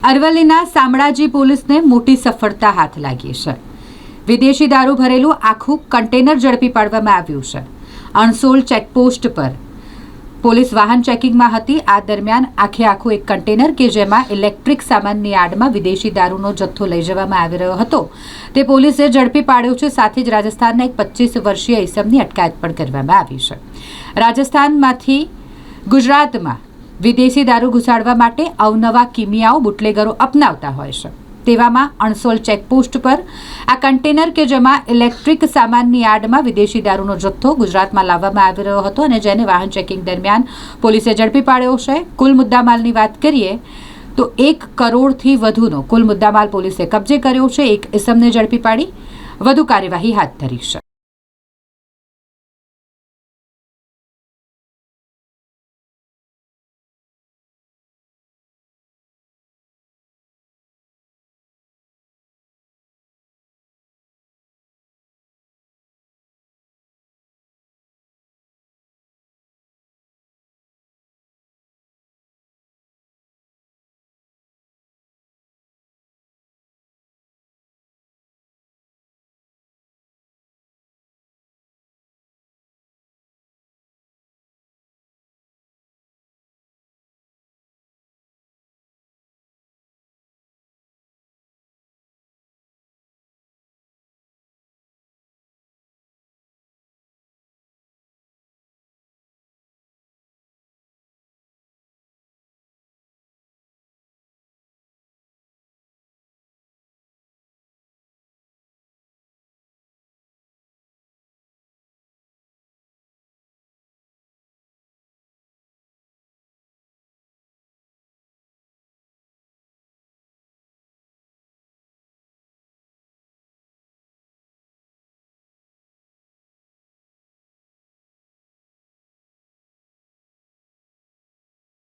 અરવલ્લીના શામળાજી પોલીસને મોટી સફળતા હાથ લાગી છે। વિદેશી દારૂ ભરેલું આખું કન્ટેનર ઝડપી પાડવામાં આવ્યું છે। અણસોલ ચેકપોસ્ટ પર પોલીસ વાહન ચેકિંગમાં હતી। આ દરમિયાન આખું એક કન્ટેનર કે જેમાં ઇલેક્ટ્રિક સામાનની આડમાં વિદેશી દારૂનો જથ્થો લઈ જવામાં આવી રહ્યો હતો તે પોલીસે ઝડપી પાડ્યો છે। સાથે જ રાજસ્થાનના એક 25 વર્ષીય ઈસમની અટકાયત પણ કરવામાં આવી છે। રાજસ્થાનમાંથી ગુજરાતમાં વિદેશી દારૂ ઘુસાડવા માટે અવનવા કિમિયાઓ બુટલેગરો અપનાવતા હોય છે। તેવામાં અણસોલ ચેકપોસ્ટ પર આ કન્ટેનર કે જેમાં ઇલેક્ટ્રિક સામાનની આડમાં વિદેશી દારૂનો જથ્થો ગુજરાતમાં લાવવામાં આવી રહ્યો હતો અને જેને વાહન ચેકિંગ દરમિયાન પોલીસે ઝડપી પાડ્યો છે। કુલ મુદ્દામાલની વાત કરીએ તો 1 કરોડથી વધુનો કુલ મુદ્દામાલ પોલીસે કબજે કર્યો છે। એક ઇસમને ઝડપી પાડી વધુ કાર્યવાહી હાથ ધરી છે।